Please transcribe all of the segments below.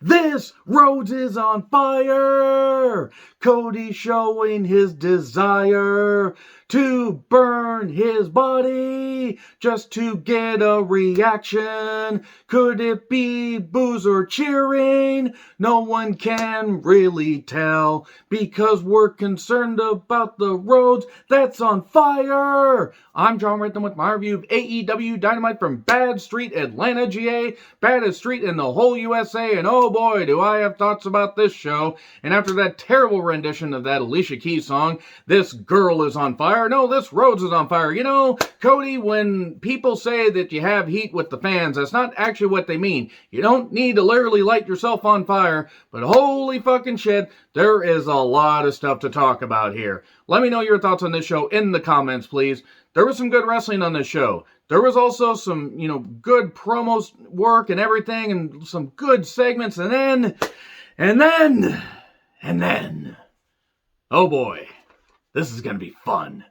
This Rhodes is on fire! Cody showing his desire to burn his body just to get a reaction. Could it be boos or cheering? No one can really tell because we're concerned about the Rhodes that's on fire. I'm John Redden with my review of AEW Dynamite from Bad Street, Atlanta, GA, baddest street in the whole USA, and oh boy, do I have thoughts about this show. And after that terrible rendition of that Alicia Keys song, this girl is on fire. No, this Rhodes is on fire. You know, Cody, when people say that you have heat with the fans, that's not actually what they mean. You don't need to literally light yourself on fire, but holy fucking shit, there is a lot of stuff to talk about here. Let me know your thoughts on this show in the comments, please. There was some good wrestling on this show. There was also some, good promos work and everything, and some good segments, and then, oh boy, this is going to be fun.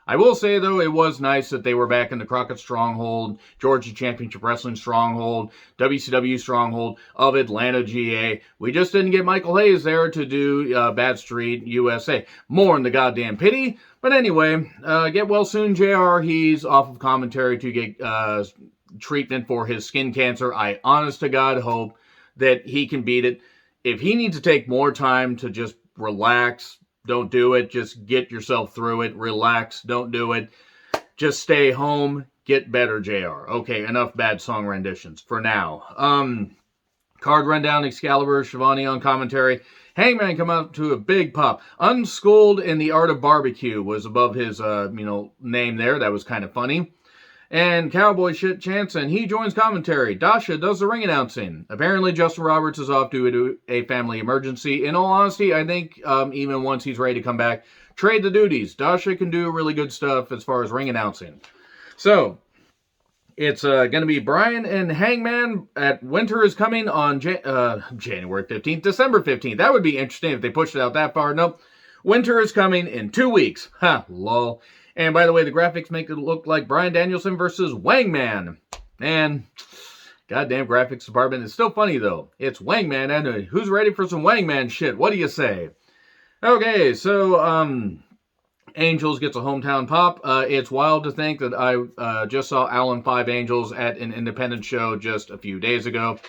I will say, though, it was nice that they were back in the Crockett Stronghold, Georgia Championship Wrestling Stronghold, WCW Stronghold of Atlanta, GA. We just didn't get Michael Hayes there to do Bad Street, USA. More in the goddamn pity. But anyway, get well soon, JR. He's off of commentary to get treatment for his skin cancer. I honest to God hope that he can beat it. If he needs to take more time to just relax, don't do it. Just get yourself through it. Relax. Don't do it. Just stay home. Get better, JR. Okay, enough bad song renditions for now. Card rundown, Excalibur, Shivani on commentary. Hangman come out to a big pop. Unschooled in the Art of Barbecue was above his, name there. That was kind of funny. And Cowboy Shit chants, and he joins commentary. Dasha does the ring announcing. Apparently, Justin Roberts is off due to a family emergency. In all honesty, I think even once he's ready to come back, trade the duties. Dasha can do really good stuff as far as ring announcing. So, it's going to be Bryan and Hangman at Winter is Coming on January 15th, December 15th. That would be interesting if they pushed it out that far. Nope. Winter is coming in 2 weeks. Ha, lol. And by the way, the graphics make it look like Bryan Danielson versus Wangman. And goddamn graphics department is still funny though. It's Wangman, and who's ready for some Wangman shit? What do you say? Okay, so Angels gets a hometown pop. It's wild to think that I just saw Alan 5 Angels at an independent show just a few days ago.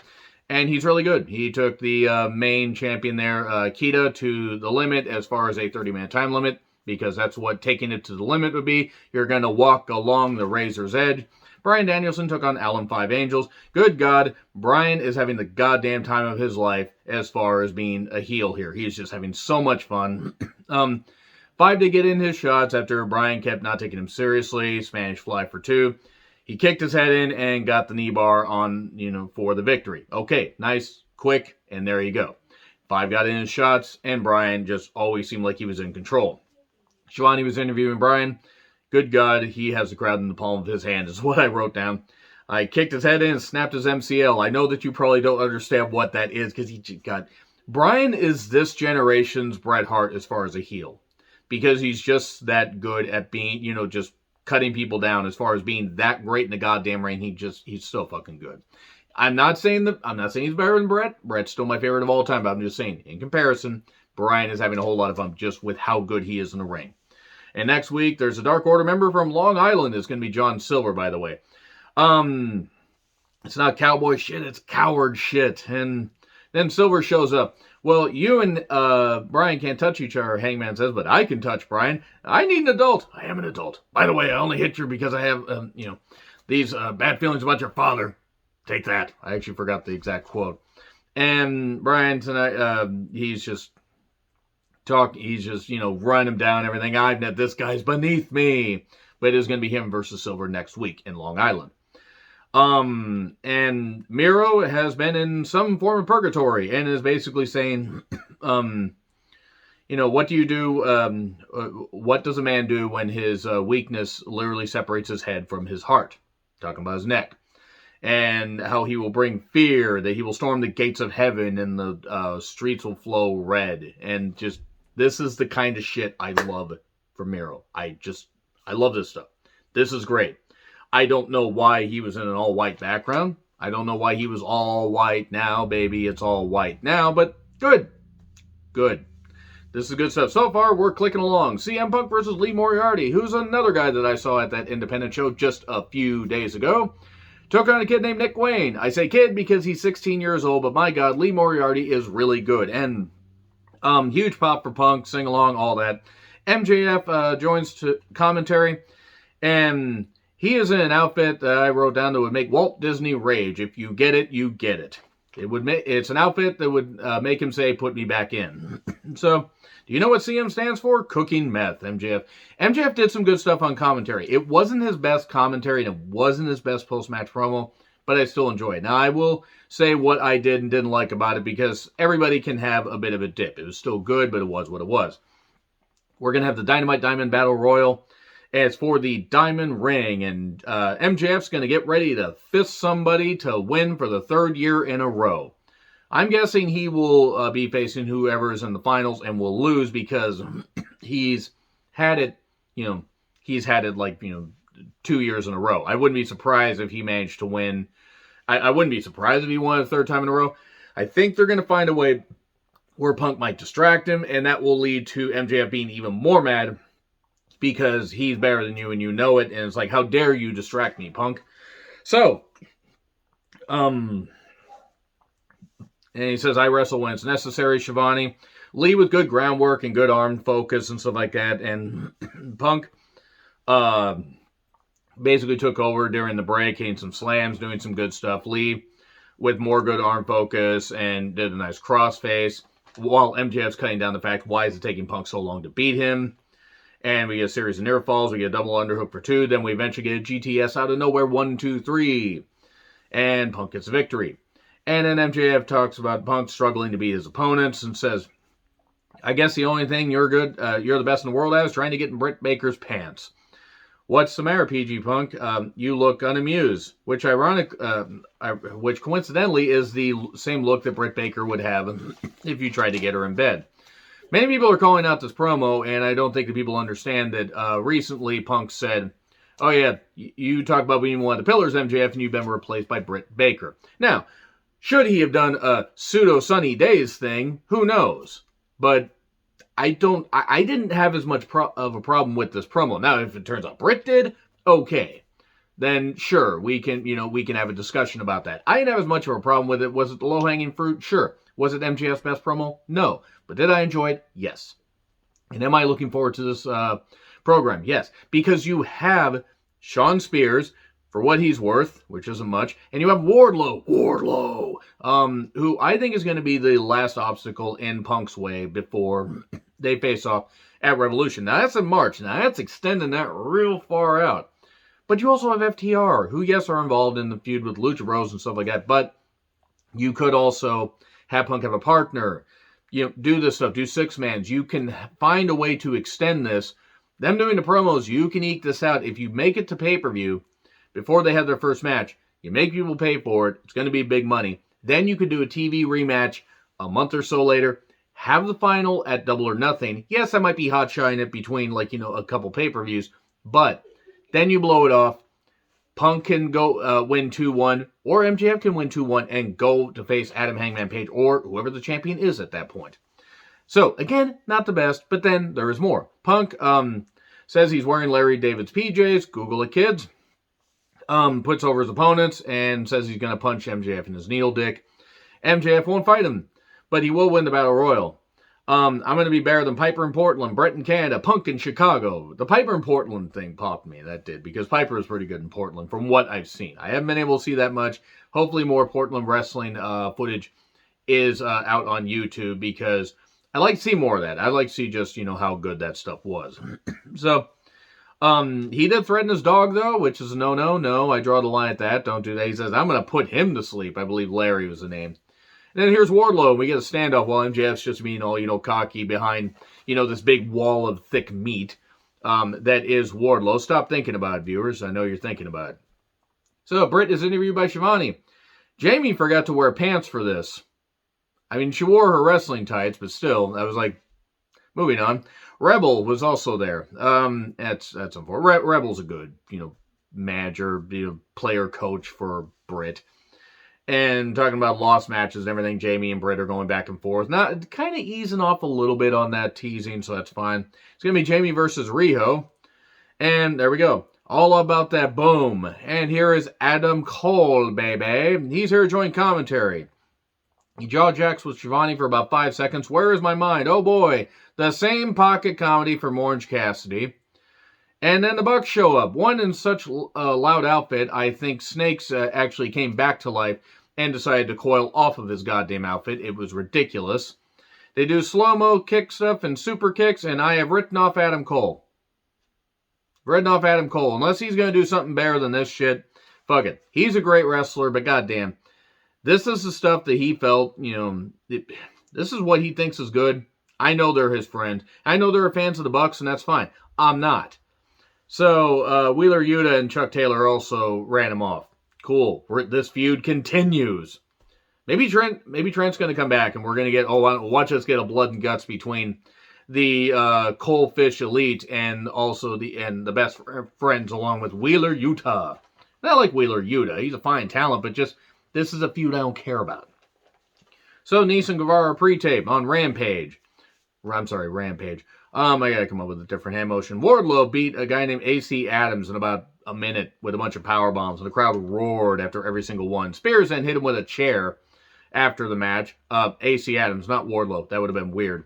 And he's really good. He took the main champion there, Kita, to the limit as far as a 30-minute time limit, because that's what taking it to the limit would be. You're going to walk along the razor's edge. Bryan Danielson took on Alan 5 Angels. Good God, Bryan is having the goddamn time of his life as far as being a heel here. He's just having so much fun. 5 to get in his shots after Bryan kept not taking him seriously. Spanish Fly for 2. He kicked his head in and got the knee bar on, for the victory. Okay, nice, quick, and there you go. 5 got in his shots, and Bryan just always seemed like he was in control. Shivani was interviewing Bryan. Good God, he has the crowd in the palm of his hand, is what I wrote down. I kicked his head in and snapped his MCL. I know that you probably don't understand what that is, because Bryan is this generation's Bret Hart as far as a heel. Because he's just that good at being, just cutting people down as far as being that great in the goddamn ring. He's so fucking good. I'm not saying he's better than Bret. Bret's still my favorite of all time, but I'm just saying, in comparison, Bryan is having a whole lot of fun just with how good he is in the ring. And next week, there's a Dark Order member from Long Island. It's going to be John Silver, by the way. It's not cowboy shit, it's coward shit. And then Silver shows up. Well, you and Bryan can't touch each other, Hangman says, but I can touch Bryan. I need an adult. I am an adult. By the way, I only hit you because I have, these bad feelings about your father. Take that. I actually forgot the exact quote. And Bryan tonight, he's just running him down and everything. This guy's beneath me. But it is going to be him versus Silver next week in Long Island. And Miro has been in some form of purgatory and is basically saying, what do you do? What does a man do when his weakness literally separates his head from his heart? Talking about his neck. And how he will bring fear, that he will storm the gates of heaven and the streets will flow red. And just, this is the kind of shit I love from Miro. I love this stuff. This is great. I don't know why he was in an all-white background, I don't know why he was all white now, baby. It's all white now, but good. Good. This is good stuff. So far, we're clicking along. CM Punk versus Lee Moriarty, who's another guy that I saw at that independent show just a few days ago. Took on a kid named Nick Wayne. I say kid because he's 16 years old, but my God, Lee Moriarty is really good. And huge pop for Punk, sing along, all that. MJF joins to commentary, and he is in an outfit that I wrote down that would make Walt Disney rage. If you get it, you get it. It's an outfit that would make him say, "Put me back in." So, do you know what CM stands for? Cooking meth, MJF. MJF did some good stuff on commentary. It wasn't his best commentary, and it wasn't his best post-match promo, but I still enjoy it. Now, I will say what I did and didn't like about it, because everybody can have a bit of a dip. It was still good, but it was what it was. We're going to have the Dynamite Diamond Battle Royal. It's for the Diamond Ring, and MJF's going to get ready to fist somebody to win for the third year in a row. I'm guessing he will be facing whoever is in the finals and will lose, because he's had it, like, 2 years in a row. I wouldn't be surprised if he managed to win. I wouldn't be surprised if he won a third time in a row. I think they're going to find a way where Punk might distract him, and that will lead to MJF being even more mad, because he's better than you and you know it, and it's like, how dare you distract me, Punk? So, and he says, I wrestle when it's necessary, Shivani. Lee with good groundwork and good arm focus and stuff like that, and Punk basically took over during the break, hitting some slams, doing some good stuff. Lee with more good arm focus and did a nice crossface, while MJF's cutting down the fact, why is it taking Punk so long to beat him? And we get a series of near falls, we get a double underhook for 2, then we eventually get a GTS out of nowhere, 1, 2, 3. And Punk gets a victory. And then MJF talks about Punk struggling to beat his opponents and says, I guess the only thing you're the best in the world at is trying to get in Britt Baker's pants. What's the matter, PG Punk? You look unamused, which coincidentally is the same look that Britt Baker would have if you tried to get her in bed. Many people are calling out this promo, and I don't think that people understand that recently Punk said, oh yeah, you talk about being one of the pillars, MJF, and you've been replaced by Britt Baker. Now, should he have done a pseudo Sunny Days thing? Who knows? But I didn't have as much of a problem with this promo. Now, if it turns out Britt did, okay. Then sure, we can have a discussion about that. I didn't have as much of a problem with it. Was it the low-hanging fruit? Sure. Was it MJF's best promo? No. But did I enjoy it? Yes. And am I looking forward to this program? Yes. Because you have Shawn Spears, for what he's worth, which isn't much, and you have Wardlow, who I think is going to be the last obstacle in Punk's way before they face off at Revolution. Now, that's in March. Now, that's extending that real far out. But you also have FTR, who, yes, are involved in the feud with Lucha Bros and stuff like that, but you could also have Punk have a partner, do this stuff, do 6-mans. You can find a way to extend this. Them doing the promos, you can eke this out. If you make it to pay-per-view before they have their first match, you make people pay for it, it's going to be big money. Then you could do a TV rematch a month or so later, have the final at Double or Nothing. Yes, I might be hot-shotting it between, a couple pay-per-views, but then you blow it off. Punk can go win 2-1, or MJF can win 2-1 and go to face Adam Hangman Page or whoever the champion is at that point. So, again, not the best, but then there is more. Punk says he's wearing Larry David's PJs. Google it, kids. Puts over his opponents and says he's going to punch MJF in his needle dick. MJF won't fight him, but he will win the Battle Royal. I'm going to be better than Piper in Portland, Brett in Canada, Punk in Chicago. The Piper in Portland thing popped me. That did, because Piper is pretty good in Portland from what I've seen. I haven't been able to see that much. Hopefully more Portland wrestling footage is out on YouTube, because I like to see more of that. I like to see just, how good that stuff was. So, he did threaten his dog, though, which is a no-no. No, I draw the line at that. Don't do that. He says, I'm going to put him to sleep. I believe Larry was the name. And then here's Wardlow. We get a standoff while MJF's just being all, cocky behind, this big wall of thick meat that is Wardlow. Stop thinking about it, viewers. I know you're thinking about it. So, Britt is interviewed by Shivani. Jamie forgot to wear pants for this. I mean, she wore her wrestling tights, but still, I was like, moving on. Rebel was also there. That's unfortunate. Rebel's a good, manager, player coach for Britt. and talking about lost matches and everything. Jamie and Britt are going back and forth. Not kind of easing off a little bit on that teasing, so that's fine. It's going to be Jamie versus Riho. And there we go. All about that boom. And here is Adam Cole, baby. He's here to join commentary. He jaw jacks with Shivani for about 5 seconds. Where is my mind? Oh boy. The same pocket comedy from Orange Cassidy. And then the Bucks show up. One in such a loud outfit, I think Snakes actually came back to life and decided to coil off of his goddamn outfit. It was ridiculous. They do slow-mo kick stuff and super kicks, and I have written off Adam Cole. Unless he's going to do something better than this shit, fuck it. He's a great wrestler, but goddamn. This is the stuff that he felt, this is what he thinks is good. I know they're his friends. I know they're fans of the Bucks, and that's fine. I'm not. So, Wheeler Yuta and Chuck Taylor also ran him off. Cool. This feud continues. Maybe Trent's going to come back, and we're going to get, watch us get a blood and guts between the Cole Fish Elite and also the best friends along with Wheeler Yuta. Not like Wheeler Yuta. He's a fine talent, but just, this is a feud I don't care about. So, Nese and Guevara pre-tape on Rampage. I gotta come up with a different hand motion. Wardlow beat a guy named AC Adams in about a minute with a bunch of power bombs, and the crowd roared after every single one. Spears then hit him with a chair after the match. AC Adams, not Wardlow. That would have been weird.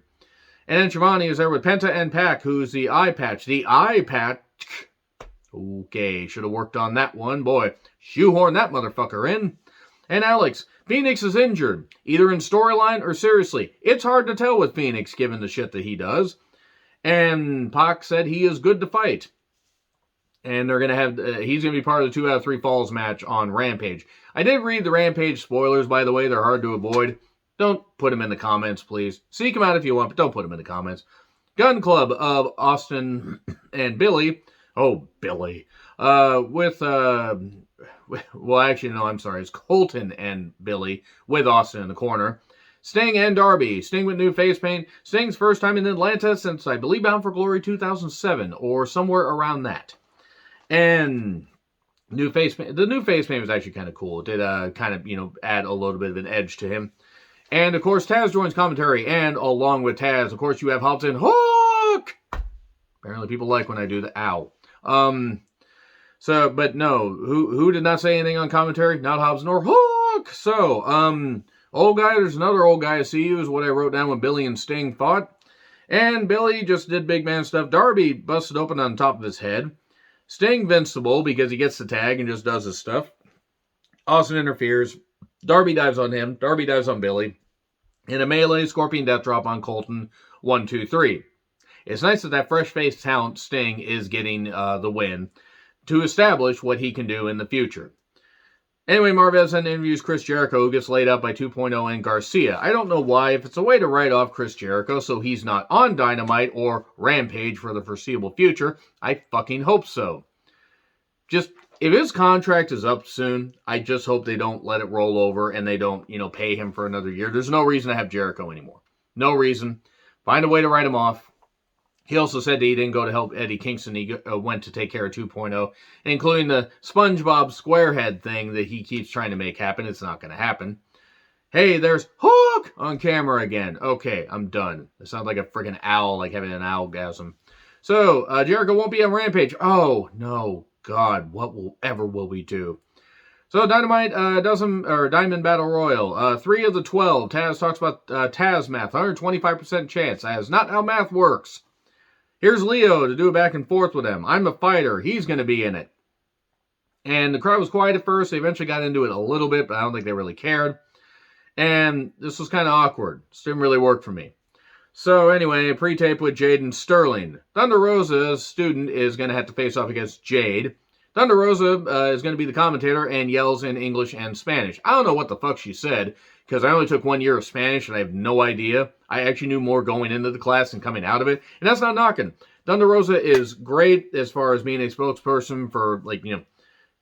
And then Shivani is there with Penta and Pac, who's the eye patch. The eye patch. Okay, should have worked on that one. Boy, shoehorn that motherfucker in. And Alex, Phoenix is injured, either in storyline or seriously. It's hard to tell with Phoenix, given the shit that he does. And Pac said he is good to fight. And they're going to have, he's going to be part of the 2 out of 3 falls match on Rampage. I did read the Rampage spoilers, by the way. They're hard to avoid. Don't put them in the comments, please. Seek them out if you want, but don't put them in the comments. Gun Club of Austin and Billy. Oh, Billy. It's Colton and Billy with Austin in the corner. Sting and Darby. Sting with new face paint. Sting's first time in Atlanta since, I believe, Bound for Glory 2007 or somewhere around that. And new face paint. The new face paint was actually kind of cool. It did add a little bit of an edge to him. And, of course, Taz joins commentary. And along with Taz, of course, you have Hobbs and Hook. Apparently people like when I do the ow. But no, who did not say anything on commentary? Not Hobbs nor Hook. So, old guy, there's another old guy I see you is what I wrote down when Billy and Sting fought. And Billy just did big man stuff. Darby busted open on top of his head. Sting invincible because he gets the tag and just does his stuff. Austin interferes. Darby dives on him. Darby dives on Billy. In a melee, Scorpion Death Drop on Colton. 1, 2, 3. It's nice that fresh-faced talent, Sting, is getting the win to establish what he can do in the future. Anyway, Marvez then interviews Chris Jericho, who gets laid out by 2.0 and Garcia. I don't know why. If it's a way to write off Chris Jericho so he's not on Dynamite or Rampage for the foreseeable future, I fucking hope so. Just, if his contract is up soon, I just hope they don't let it roll over and they don't, pay him for another year. There's no reason to have Jericho anymore. No reason. Find a way to write him off. He also said that he didn't go to help Eddie Kingston. He went to take care of 2.0, including the SpongeBob Squarehead thing that he keeps trying to make happen. It's not going to happen. Hey, there's Hook on camera again. Okay, I'm done. It sounds like a freaking owl, like having an owlgasm. So, Jericho won't be on Rampage. Oh, no. God, whatever will we do? So, Dynamite Diamond Battle Royal. 3 of the 12. Taz talks about Taz math. 125% chance. That is not how math works. Here's Leo to do a back and forth with him. I'm a fighter. He's going to be in it. And the crowd was quiet at first. They eventually got into it a little bit, but I don't think they really cared. And this was kind of awkward. This didn't really work for me. So anyway, pre-tape with Jade and Sterling. Thunder Rosa's student is going to have to face off against Jade. Thunder Rosa is going to be the commentator and yells in English and Spanish. I don't know what the fuck she said, because I only took 1 year of Spanish and I have no idea. I actually knew more going into the class than coming out of it. And that's not knocking. Thunder Rosa is great as far as being a spokesperson for,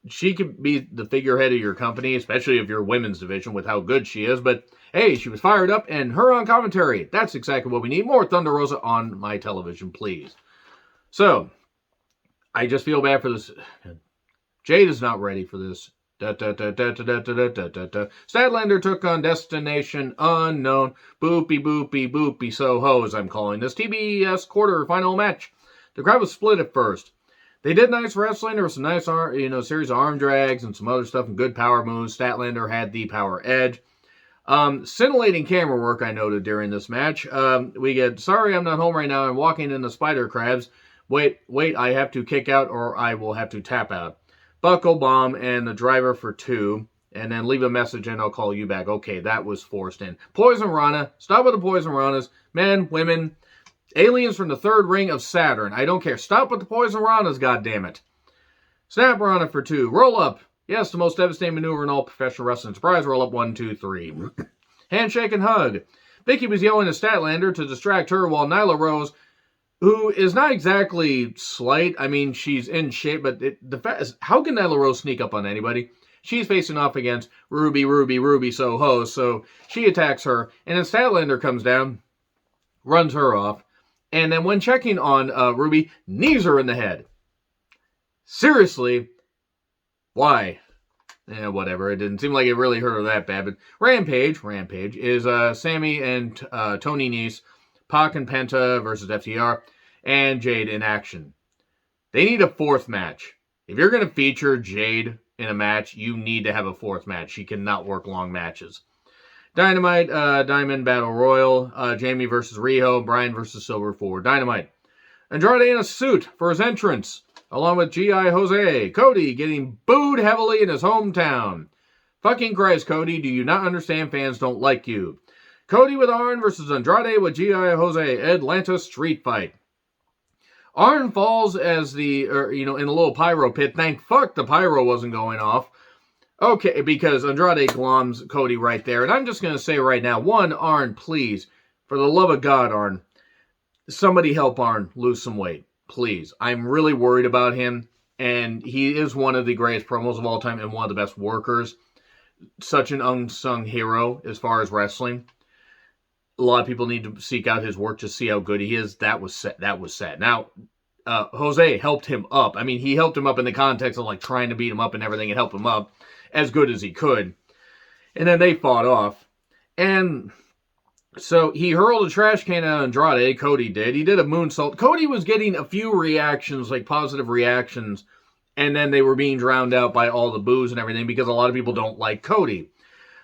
she could be the figurehead of your company, especially of your women's division with how good she is. But hey, she was fired up and her on commentary. That's exactly what we need. More Thunder Rosa on my television, please. So, I just feel bad for this. Jade is not ready for this. Statlander took on Destination Unknown. Boopy, boopy, boopy, so hoes, I'm calling this TBS quarterfinal match. The crowd was split at first. They did nice wrestling. There was some nice, series of arm drags and some other stuff and good power moves. Statlander had the power edge. Scintillating camera work I noted during this match. We get, sorry I'm not home right now. I'm walking in the spider crabs. Wait, I have to kick out or I will have to tap out. Buckle bomb and the driver for 2. And then leave a message and I'll call you back. Okay, that was forced in. Poison Rana. Stop with the Poison Ranas. Men, women, aliens from the third ring of Saturn. I don't care. Stop with the Poison Ranas, goddammit. Snap Rana for 2. Roll up. Yes, the most devastating maneuver in all professional wrestling. Surprise roll up 1, 2, 3. Handshake and hug. Vicky was yelling at Statlander to distract her while Nyla Rose, who is not exactly slight. I mean, she's in shape, but the fact is, how can Nyla Rose sneak up on anybody? She's facing off against Ruby Soho, so she attacks her, and then Statlander comes down, runs her off, and then when checking on Ruby, knees her in the head. Seriously, why? Whatever. It didn't seem like it really hurt her that bad, but Rampage is Sammy and Tony Nese, Pac and Penta versus FTR, and Jade in action. They need a 4th match. If you're going to feature Jade in a match, you need to have a 4th match. She cannot work long matches. Dynamite, Diamond Battle Royal, Jamie versus Riho, Bryan versus Silver for Dynamite. Andrade in a suit for his entrance, along with G.I. Jose. Cody getting booed heavily in his hometown. Fucking Christ, Cody, do you not understand fans don't like you? Cody with Arn versus Andrade with G.I. Jose. Atlanta street fight. Arn falls as in a little pyro pit. Thank fuck the pyro wasn't going off. Okay, because Andrade gloms Cody right there. And I'm just going to say right now, Arn, please, for the love of God, Arn, somebody help Arn lose some weight. Please. I'm really worried about him. And he is one of the greatest promos of all time and one of the best workers. Such an unsung hero as far as wrestling. A lot of people need to seek out his work to see how good he is. That was sad. Now, Jose helped him up. I mean, he helped him up in the context of like trying to beat him up and everything and help him up as good as he could. And then they fought off. And so he hurled a trash can at Andrade. Cody did. He did a moonsault. Cody was getting a few reactions, like positive reactions. And then they were being drowned out by all the boos and everything because a lot of people don't like Cody.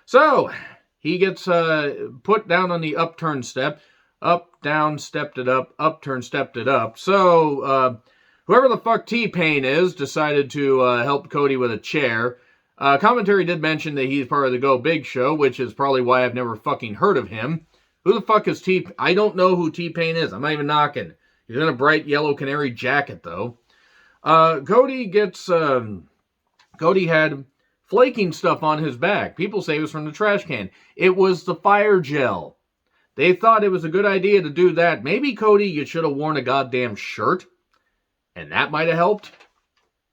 So he gets put down on the upturn step. Up, down, stepped it up. Upturn, stepped it up. So whoever the fuck T-Pain is decided to help Cody with a chair. Commentary did mention that he's part of the Go Big Show, which is probably why I've never fucking heard of him. Who the fuck is T-Pain? I don't know who T-Pain is. I'm not even knocking. He's in a bright yellow canary jacket, though. Cody had flaking stuff on his back. People say it was from the trash can. It was the fire gel. They thought it was a good idea to do that. Maybe, Cody, you should have worn a goddamn shirt. And that might have helped.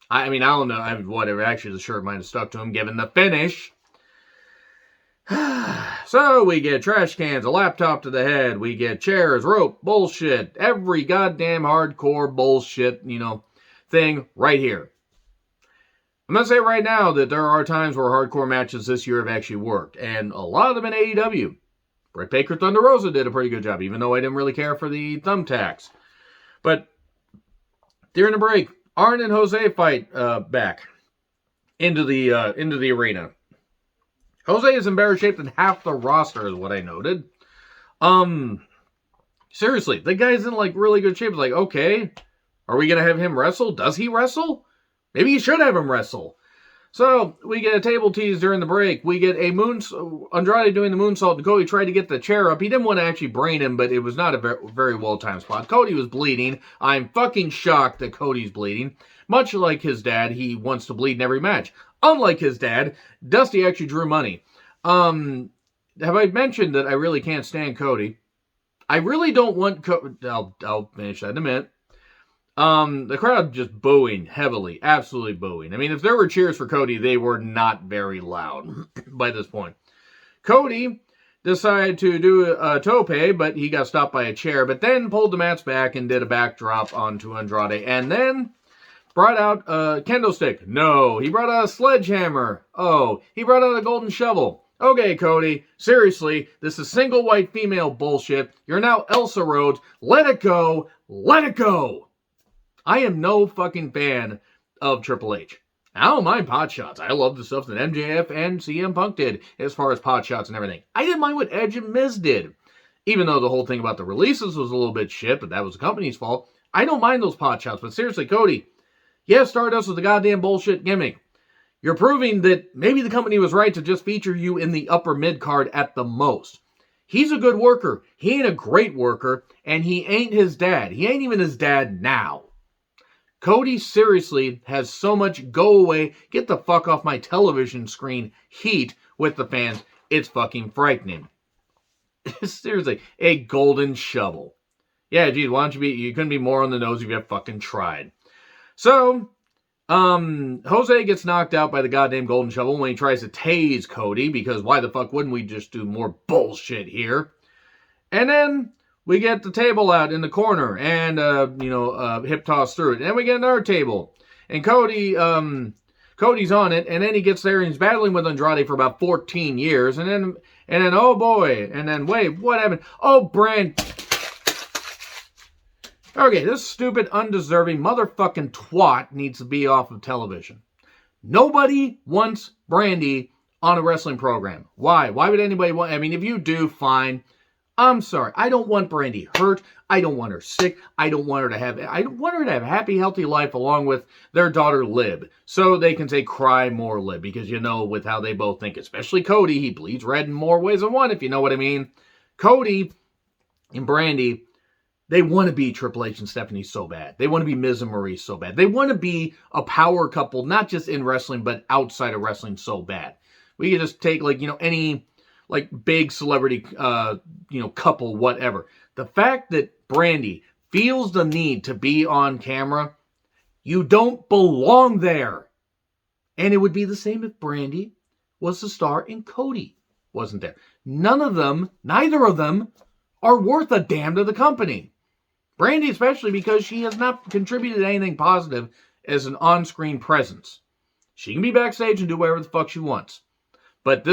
I mean, I don't know. Whatever. Actually, the shirt might have stuck to him, given the finish. So, we get trash cans, a laptop to the head. We get chairs, rope, bullshit. Every goddamn hardcore bullshit, thing right here. I'm going to say right now that there are times where hardcore matches this year have actually worked. And a lot of them in AEW. Britt Baker Thunder Rosa did a pretty good job, even though I didn't really care for the thumbtacks. But during the break, Arn and Jose fight back into the arena. Jose is in better shape than half the roster, is what I noted. Seriously, the guy's in like really good shape. It's like, okay, are we gonna have him wrestle? Does he wrestle? Maybe you should have him wrestle. So, we get a table tease during the break. We get Andrade doing the moonsault, and Cody tried to get the chair up. He didn't want to actually brain him, but it was not a very well-timed spot. Cody was bleeding. I'm fucking shocked that Cody's bleeding. Much like his dad, he wants to bleed in every match. Unlike his dad, Dusty actually drew money. Have I mentioned that I really can't stand Cody? I really don't want Cody. I'll finish that in a minute. The crowd just booing heavily, absolutely booing. I mean, if there were cheers for Cody, they were not very loud by this point. Cody decided to do a tope, but he got stopped by a chair, but then pulled the mats back and did a backdrop onto Andrade. And then, brought out a kendo stick. No. He brought out a sledgehammer. Oh. He brought out a golden shovel. Okay, Cody, seriously, this is single white female bullshit. You're now Elsa Rhodes. Let it go. Let it go. I am no fucking fan of Triple H. I don't mind pot shots. I love the stuff that MJF and CM Punk did as far as pot shots and everything. I didn't mind what Edge and Miz did. Even though the whole thing about the releases was a little bit shit, but that was the company's fault. I don't mind those pot shots. But seriously, Cody, yeah, Stardust was a goddamn bullshit gimmick. You're proving that maybe the company was right to just feature you in the upper mid-card at the most. He's a good worker. He ain't a great worker, and he ain't his dad. He ain't even his dad now. Cody seriously has so much go away, get the fuck off my television screen heat with the fans. It's fucking frightening. Seriously, a golden shovel. Yeah, geez, why don't you couldn't be more on the nose if you have fucking tried. So, Jose gets knocked out by the goddamn golden shovel when he tries to tase Cody, because why the fuck wouldn't we just do more bullshit here? And then we get the table out in the corner and, hip toss through it. And then we get another table. And Cody's on it, and then he gets there and he's battling with Andrade for about 14 years. And then, oh boy. And then, wait, what happened? Oh, Okay, this stupid, undeserving motherfucking twat needs to be off of television. Nobody wants Brandy on a wrestling program. Why? Why would anybody want... I mean, if you do, fine. I'm sorry. I don't want Brandy hurt. I don't want her sick. I want her to have a happy, healthy life along with their daughter, Lib. So they can say, cry more, Lib. Because, with how they both think, especially Cody, he bleeds red in more ways than one, if you know what I mean. Cody and Brandy... They want to be Triple H and Stephanie so bad. They want to be Miz and Maurice so bad. They want to be a power couple, not just in wrestling, but outside of wrestling so bad. We could just take, any, big celebrity, couple, whatever. The fact that Brandy feels the need to be on camera, you don't belong there. And it would be the same if Brandy was the star and Cody wasn't there. Neither of them, are worth a damn to the company. Brandy especially, because she has not contributed anything positive as an on-screen presence. She can be backstage and do whatever the fuck she wants. But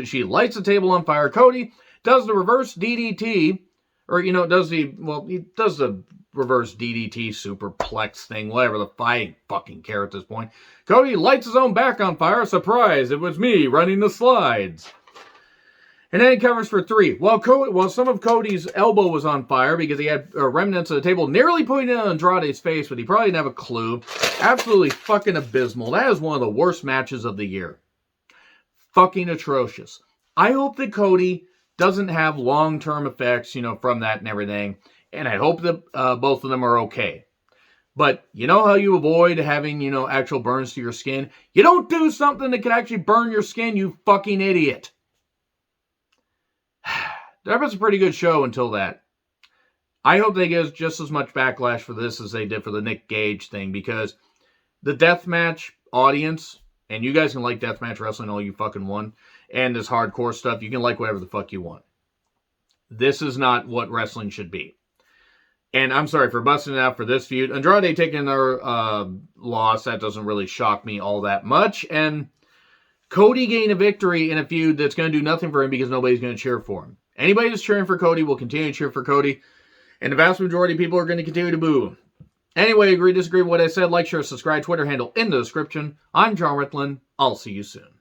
she lights the table on fire. Cody does the reverse DDT, he does the reverse DDT superplex thing, whatever the I fucking care at this point. Cody lights his own back on fire. Surprise, it was me running the slides. And then he covers for 3. Well, some of Cody's elbow was on fire because he had remnants of the table nearly pointing at Andrade's face, but he probably didn't have a clue. Absolutely fucking abysmal. That is one of the worst matches of the year. Fucking atrocious. I hope that Cody doesn't have long-term effects, from that and everything. And I hope that both of them are okay. But you know how you avoid having, actual burns to your skin? You don't do something that could actually burn your skin, you fucking idiot. That was a pretty good show until that. I hope they get just as much backlash for this as they did for the Nick Gage thing, because the deathmatch audience, and you guys can like deathmatch wrestling all you fucking want, and this hardcore stuff, you can like whatever the fuck you want. This is not what wrestling should be. And I'm sorry for busting it out for this feud. Andrade taking their loss, that doesn't really shock me all that much. And Cody gained a victory in a feud that's going to do nothing for him because nobody's going to cheer for him. Anybody that's cheering for Cody will continue to cheer for Cody. And the vast majority of people are going to continue to boo. Anyway, agree, disagree with what I said. Like, share, subscribe, Twitter handle in the description. I'm John Ritlin. I'll see you soon.